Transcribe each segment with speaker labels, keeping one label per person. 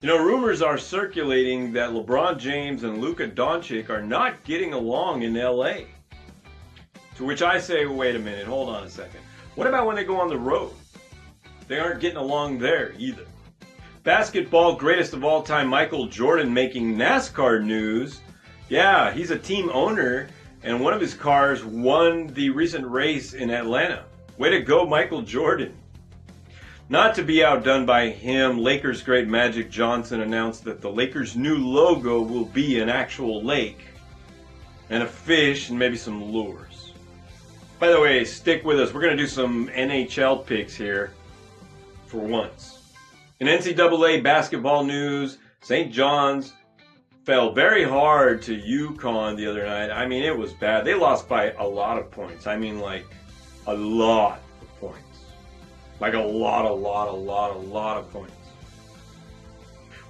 Speaker 1: You know, rumors are circulating that LeBron James and Luka Doncic are not getting along in LA. To which I say, wait a minute, hold on a second. What about when they go on the road? They aren't getting along there either. Basketball greatest of all time Michael Jordan making NASCAR news. Yeah, he's a team owner, and one of his cars won the recent race in Atlanta. Way to go, Michael Jordan. Not to be outdone by him, Lakers great Magic Johnson announced that the Lakers' new logo will be an actual lake and a fish and maybe some lures. By the way, stick with us. We're going to do some NHL picks here for once. In NCAA basketball news, St. John's fell very hard to UConn the other night. I mean, it was bad. They lost by a lot of points. I mean, like a lot of points. Like a lot of points.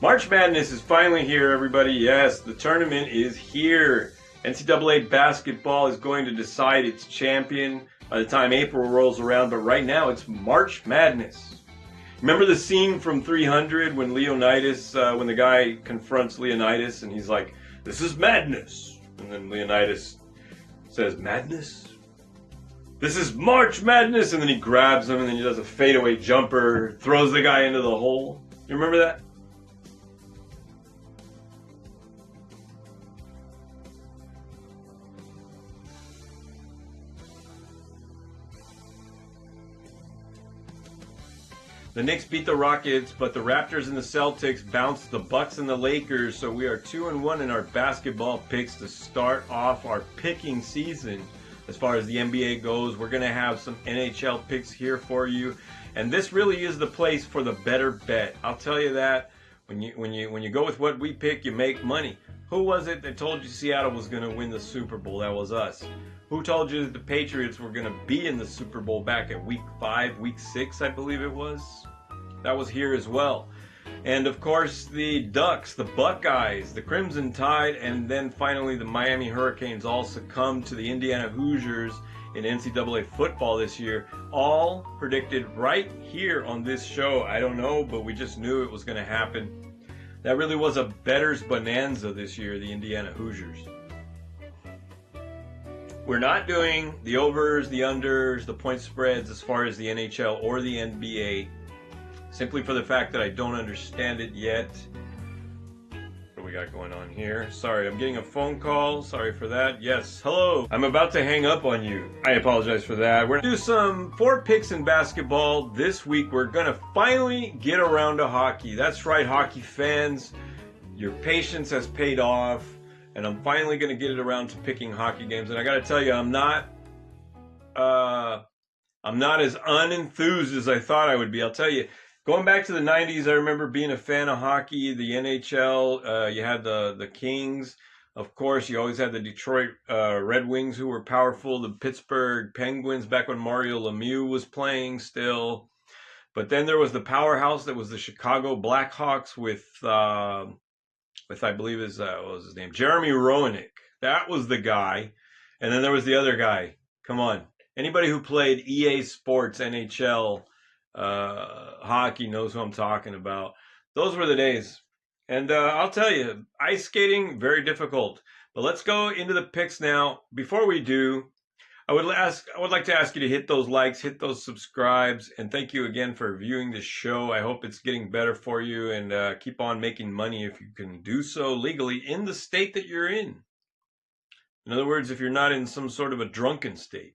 Speaker 1: March Madness is finally here, everybody. Yes, the tournament is here. NCAA basketball is going to decide its champion by the time April rolls around, but right now it's March Madness. Remember the scene from 300 when Leonidas, when the guy confronts Leonidas and he's like, "This is madness." And then Leonidas says, "Madness? This is March Madness," and then he grabs him and then he does a fadeaway jumper, throws the guy into the hole. You remember that? The Knicks beat the Rockets, but the Raptors and the Celtics bounced the Bucks and the Lakers, so we are 2-1 in our basketball picks to start off our picking season. As far as the NBA goes, we're going to have some NHL picks here for you, and this really is the place for the better bet. I'll tell you that when you go with what we pick, you make money. Who was it that told you Seattle was going to win the Super Bowl? That was us. Who told you that the Patriots were going to be in the Super Bowl back at week 5, week 6, I believe it was? That was here as well. And of course the Ducks, the Buckeyes, the Crimson Tide, and then finally the Miami Hurricanes all succumbed to the Indiana Hoosiers in NCAA football this year. All predicted right here on this show. I don't know, but we just knew it was going to happen. That really was a bettor's bonanza this year, the Indiana Hoosiers. We're not doing the overs, the unders, the point spreads as far as the NHL or the NBA. Simply for the fact that I don't understand it yet. What do we got going on here? Sorry, I'm getting a phone call. Sorry for that. Yes, hello. I'm about to hang up on you. I apologize for that. We're going to do some 4 picks in basketball. This week we're going to finally get around to hockey. That's right, hockey fans. Your patience has paid off. And I'm finally going to get it around to picking hockey games. And I got to tell you, I'm not as unenthused as I thought I would be. I'll tell you. Going back to the 90s, I remember being a fan of hockey, the NHL. You had the Kings. Of course, you always had the Detroit Red Wings, who were powerful. The Pittsburgh Penguins, back when Mario Lemieux was playing still. But then there was the powerhouse that was the Chicago Blackhawks with I believe what was his name? Jeremy Roenick. That was the guy. And then there was the other guy. Come on. Anybody who played EA Sports NHL hockey knows who I'm talking about. Those were the days. And I'll tell you, ice skating, very difficult. But let's go into the picks now. Before we do, I would like to ask you to hit those likes, hit those subscribes, and thank you again for viewing this show. I hope it's getting better for you, and keep on making money if you can do so legally in the state that you're in. In other words, if you're not in some sort of a drunken state.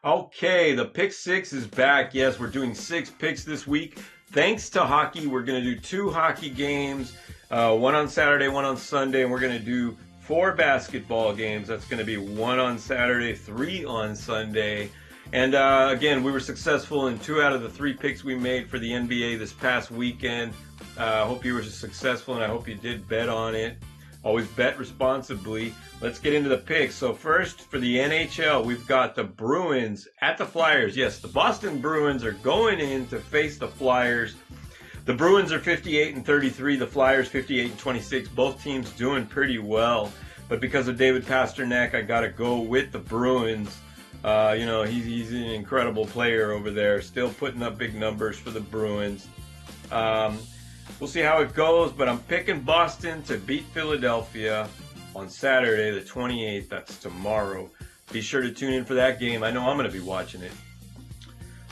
Speaker 1: Okay, the Pick 6 is back. Yes, we're doing 6 picks this week. Thanks to hockey, we're going to do 2 hockey games, one on Saturday, one on Sunday, and we're going to do 4 basketball games. That's going to be 1 on Saturday, 3 on Sunday. And again, we were successful in 2 out of the 3 picks we made for the NBA this past weekend. I hope you were successful, and I hope you did bet on it. Always bet responsibly. Let's get into the picks. So first, for the NHL, we've got the Bruins at the Flyers. Yes, the Boston Bruins are going in to face the Flyers. The Bruins are 58-33. The Flyers 58-26. Both teams doing pretty well. But because of David Pastrnak, I got to go with the Bruins. He's an incredible player over there. Still putting up big numbers for the Bruins. We'll see how it goes, but I'm picking Boston to beat Philadelphia on Saturday, the 28th. That's tomorrow. Be sure to tune in for that game. I know I'm going to be watching it.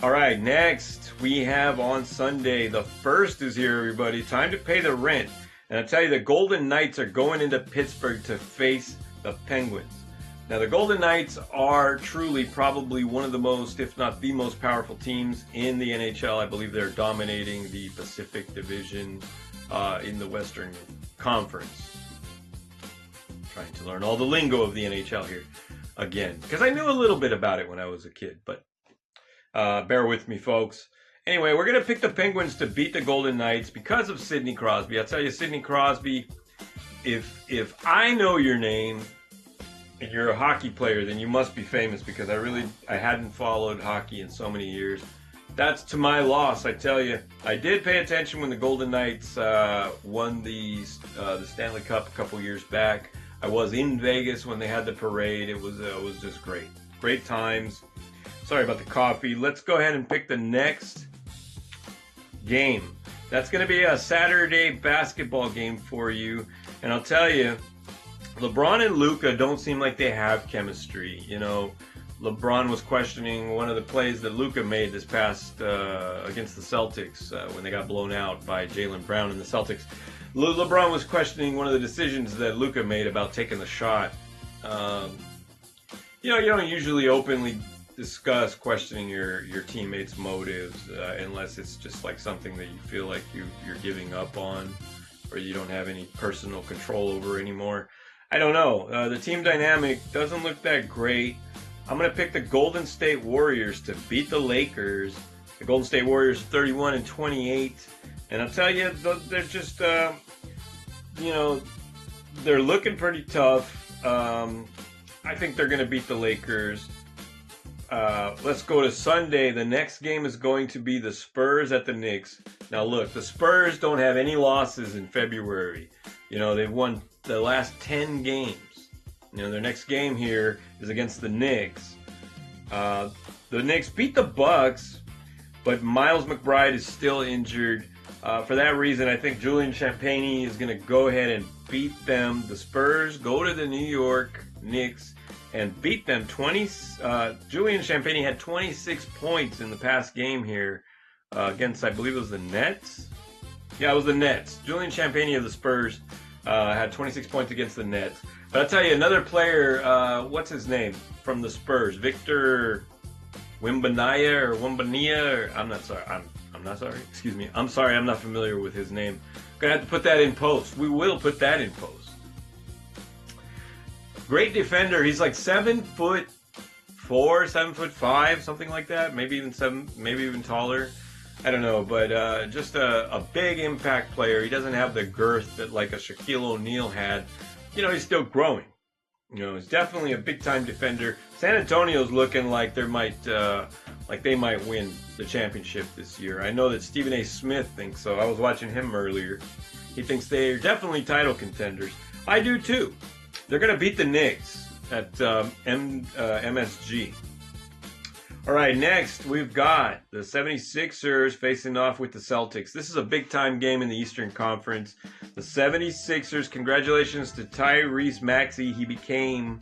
Speaker 1: All right, next we have on Sunday, the 1st is here, everybody. Time to pay the rent. And I'll tell you, the Golden Knights are going into Pittsburgh to face the Penguins. Now, the Golden Knights are truly probably one of the most, if not the most powerful teams in the NHL. I believe they're dominating the Pacific Division in the Western Conference. I'm trying to learn all the lingo of the NHL here again, because I knew a little bit about it when I was a kid, but bear with me, folks. Anyway, we're going to pick the Penguins to beat the Golden Knights because of Sidney Crosby. I'll tell you, Sidney Crosby, if I know your name and you're a hockey player, then you must be famous, because I hadn't followed hockey in so many years. That's to my loss, I tell you. I did pay attention when the Golden Knights won the Stanley Cup a couple years back. I was in Vegas when they had the parade. It was just great. Great times. Sorry about the coffee. Let's go ahead and pick the next game. That's going to be a Saturday basketball game for you. And I'll tell you, LeBron and Luca don't seem like they have chemistry. You know, LeBron was questioning one of the plays that Luka made this past against the Celtics when they got blown out by Jaylen Brown and the Celtics. LeBron was questioning one of the decisions that Luka made about taking the shot. You know, you don't usually openly discuss questioning your teammates' motives unless it's just like something that you feel like you're giving up on, or you don't have any personal control over anymore. I don't know. The team dynamic doesn't look that great. I'm going to pick the Golden State Warriors to beat the Lakers. The Golden State Warriors 31-28. And I'll tell you, they're just, you know, they're looking pretty tough. I think they're going to beat the Lakers. Let's go to Sunday. The next game is going to be the Spurs at the Knicks. Now, look, the Spurs don't have any losses in February. You know, they've won the last 10 games. You know, their next game here is against the Knicks. The Knicks beat the Bucks, but Miles McBride is still injured. For that reason, I think Julian Champagnie is going to go ahead and beat them. The Spurs go to the New York Knicks and beat them. Julian Champagnie had 26 points in the past game here against, I believe it was the Nets. Yeah, it was the Nets. Julian Champagnie of the Spurs had 26 points against the Nets. But I'll tell you, another player, what's his name, from the Spurs? Victor Wembanyama, I'm not sorry. Excuse me. I'm sorry, I'm not familiar with his name. Gonna have to put that in post. We will put that in post. Great defender. He's like 7'4", 7'5", something like that. Maybe even taller. I don't know, but just a big impact player. He doesn't have the girth that like a Shaquille O'Neal had. You know, he's still growing. You know, he's definitely a big-time defender. San Antonio's looking like they might win the championship this year. I know that Stephen A. Smith thinks so. I was watching him earlier. He thinks they're definitely title contenders. I do too. They're going to beat the Knicks at MSG. All right, next we've got the 76ers facing off with the Celtics. This is a big-time game in the Eastern Conference. The 76ers, congratulations to Tyrese Maxey. He became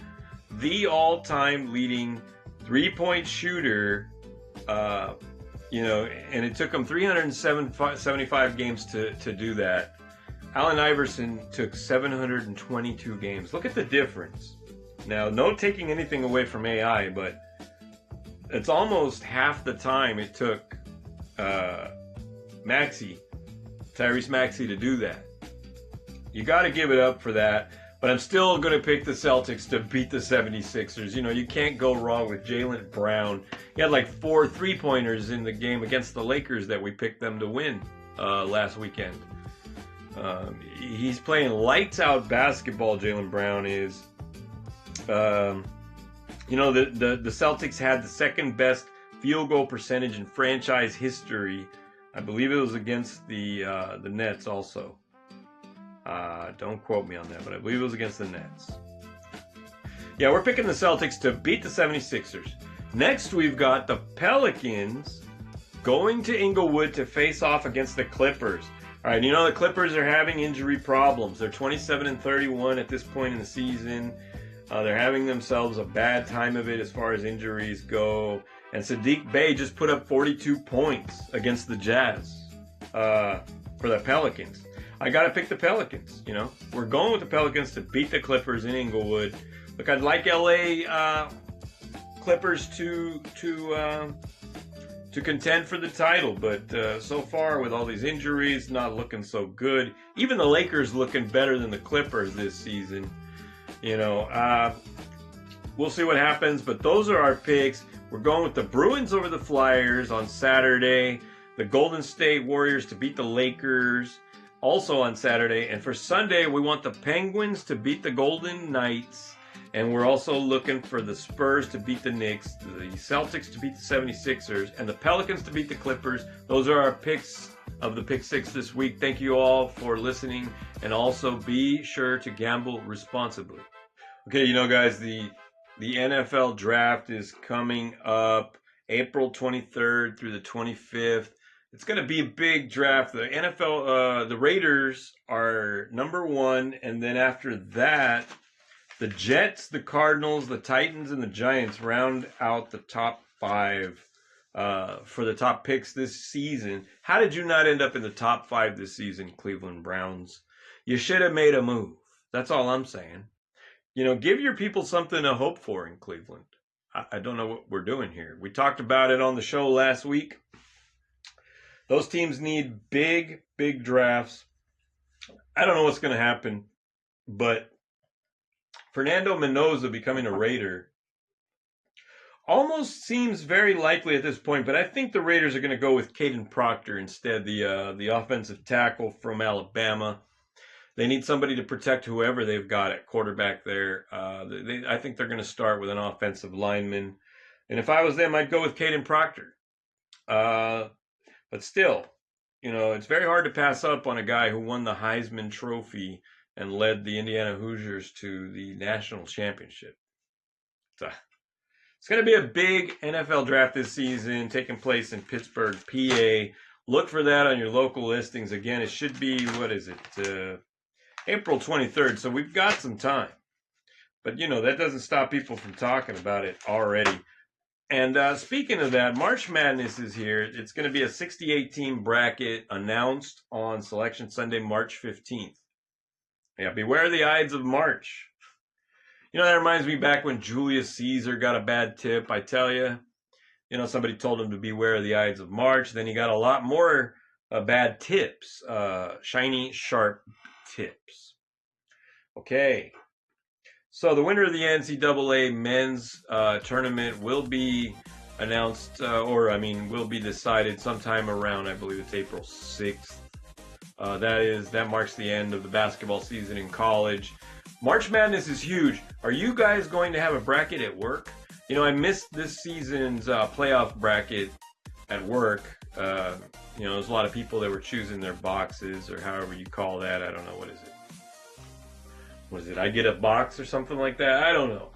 Speaker 1: the all-time leading three-point shooter, you know, and it took him 375 games to do that. Allen Iverson took 722 games. Look at the difference. Now, no taking anything away from AI, but it's almost half the time it took Tyrese Maxey to do that. You got to give it up for that. But I'm still going to pick the Celtics to beat the 76ers. You know, you can't go wrong with Jaylen Brown. He had like 4 3-pointers in the game against the Lakers that we picked them to win last weekend. He's playing lights-out basketball, Jaylen Brown is. You know, the Celtics had the second best field goal percentage in franchise history. I believe it was against the Nets also. Don't quote me on that, but I believe it was against the Nets. Yeah, we're picking the Celtics to beat the 76ers. Next, we've got the Pelicans going to Inglewood to face off against the Clippers. All right, you know the Clippers are having injury problems. They're 27-31 at this point in the season. They're having themselves a bad time of it as far as injuries go. And Sadiq Bey just put up 42 points against the Jazz for the Pelicans. I got to pick the Pelicans, you know. We're going with the Pelicans to beat the Clippers in Inglewood. Look, I'd like LA Clippers to contend for the title, but so far with all these injuries, not looking so good. Even the Lakers looking better than the Clippers this season. You know, we'll see what happens, but those are our picks. We're going with the Bruins over the Flyers on Saturday, the Golden State Warriors to beat the Lakers also on Saturday, and for Sunday, we want the Penguins to beat the Golden Knights, and we're also looking for the Spurs to beat the Knicks, the Celtics to beat the 76ers, and the Pelicans to beat the Clippers. Those are our picks of the Pick Six this week. Thank you all for listening, and also be sure to gamble responsibly. Okay, you know, guys, the NFL draft is coming up April 23rd through the 25th. It's going to be a big draft. The NFL, the Raiders are number one, and then after that, the Jets, the Cardinals, the Titans, and the Giants round out the top five for the top picks this season. How did you not end up in the top five this season, Cleveland Browns? You should have made a move. That's all I'm saying. You know, give your people something to hope for in Cleveland. I don't know what we're doing here. We talked about it on the show last week. Those teams need big, big drafts. I don't know what's going to happen, but Fernando Mendoza becoming a Raider almost seems very likely at this point, but I think the Raiders are going to go with Caden Proctor instead, the offensive tackle from Alabama. They need somebody to protect whoever they've got at quarterback there. I think they're going to start with an offensive lineman. And if I was them, I'd go with Caden Proctor. But still, you know, it's very hard to pass up on a guy who won the Heisman Trophy and led the Indiana Hoosiers to the national championship. It's going to be a big NFL draft this season, taking place in Pittsburgh, PA. Look for that on your local listings. Again, it should be, April 23rd, so we've got some time. But, you know, that doesn't stop people from talking about it already. And speaking of that, March Madness is here. It's going to be a 68-team bracket announced on Selection Sunday, March 15th. Yeah, beware the Ides of March. You know, that reminds me back when Julius Caesar got a bad tip. I tell you, you know, somebody told him to beware the Ides of March. Then he got a lot more bad tips, shiny, sharp tips. Okay. So the winner of the NCAA men's tournament will be announced, will be decided sometime around, I believe it's April 6th. That marks the end of the basketball season in college. March Madness is huge. Are you guys going to have a bracket at work? You know, I missed this season's playoff bracket at work. You know, there's a lot of people that were choosing their boxes, or however you call that. I don't know, what is it? Was it I get a box or something like that? I don't know.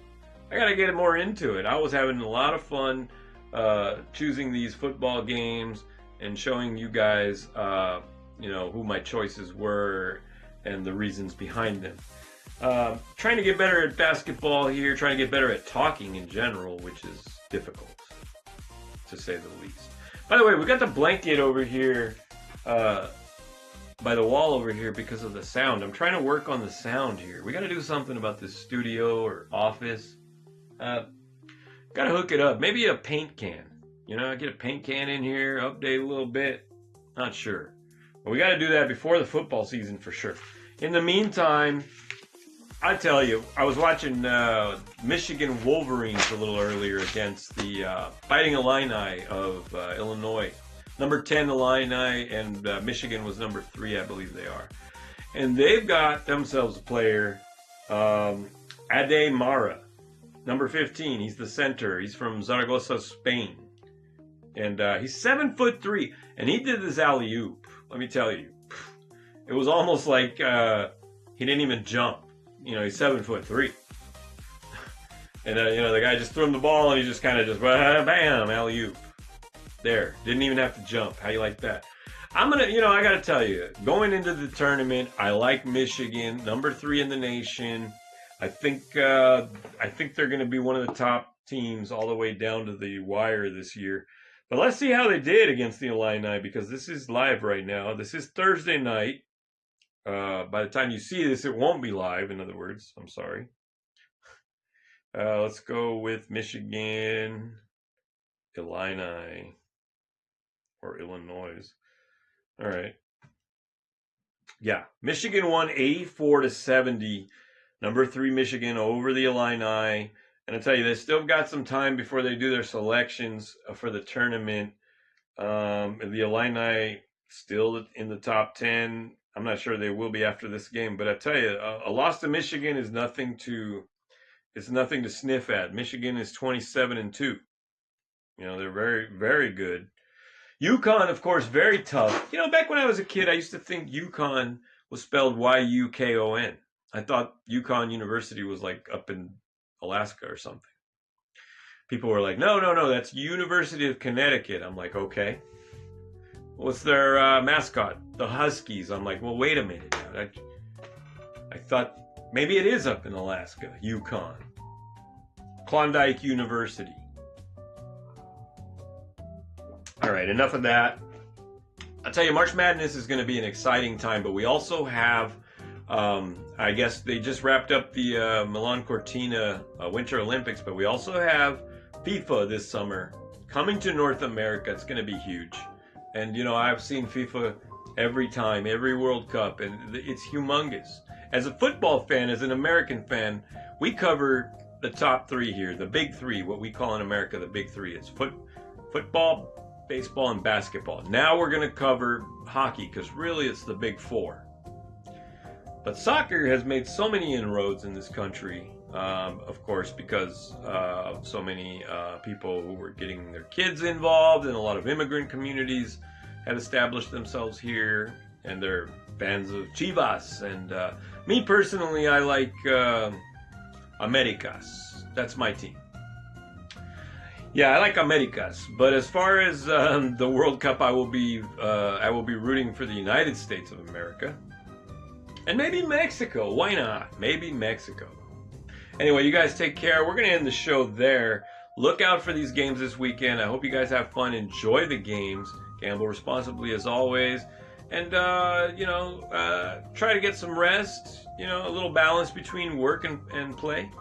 Speaker 1: I got to get more into it. I was having a lot of fun choosing these football games and showing you guys, you know, who my choices were and the reasons behind them. Trying to get better at basketball here, trying to get better at talking in general, which is difficult, to say the least. By the way, we got the blanket over here by the wall over here because of the sound. I'm trying to work on the sound here. We got to do something about this studio or office. Got to hook it up. Maybe a paint can. You know, get a paint can in here, update a little bit. Not sure. But we got to do that before the football season for sure. In the meantime, I tell you, I was watching Michigan Wolverines a little earlier against the Fighting Illini of Illinois. Number 10 Illini, and Michigan was number 3, I believe they are. And they've got themselves a player, Ade Mara, number 15. He's the center. He's from Zaragoza, Spain. And he's 7'3", and he did this alley-oop. Let me tell you. It was almost like he didn't even jump. You know, he's 7'3". And, you know, the guy just threw him the ball, and he just kind of bam, alley-oop. There. Didn't even have to jump. How you like that? I got to tell you, going into the tournament, I like Michigan, number 3 in the nation. I think they're going to be one of the top teams all the way down to the wire this year. But let's see how they did against the Illini, because this is live right now. This is Thursday night. By the time you see this, it won't be live. In other words, I'm sorry. Let's go with Michigan, Illini, or Illinois. All right. Yeah, Michigan won 84-70. Number 3 Michigan over the Illini. And I tell you, they still got some time before they do their selections for the tournament. The Illini still in the top 10. I'm not sure they will be after this game, but I tell you, a loss to Michigan is nothing to sniff at. Michigan is 27-2. They're very, very good. UConn, of course, very tough. Back when I was a kid, I used to think UConn was spelled Y-U-K-O-N. I thought UConn University was like up in Alaska or something. People were like, no, that's University of Connecticut. I'm like, okay. What's their mascot? The Huskies. I'm like, well, wait a minute. I thought maybe it is up in Alaska, UConn. Klondike University. All right, enough of that. I'll tell you, March Madness is going to be an exciting time, but we also have, I guess they just wrapped up the Milan Cortina Winter Olympics, but we also have FIFA this summer coming to North America. It's going to be huge. And, I've seen FIFA every time, every World Cup, and it's humongous. As a football fan, as an American fan, we cover the top 3 here, the big 3, what we call in America the big 3. It's football, baseball, and basketball. Now we're going to cover hockey, because really it's the big 4. But soccer has made so many inroads in this country, of course, because of so many people who were getting their kids involved, and a lot of immigrant communities had established themselves here, and they're fans of Chivas. And me personally, I like Americas. That's my team. Yeah, I like Americas. But as far as the World Cup, I will be rooting for the United States of America. And maybe Mexico. Why not? Maybe Mexico. Anyway, you guys take care. We're going to end the show there. Look out for these games this weekend. I hope you guys have fun. Enjoy the games. Gamble responsibly as always. And, try to get some rest. A little balance between work and play.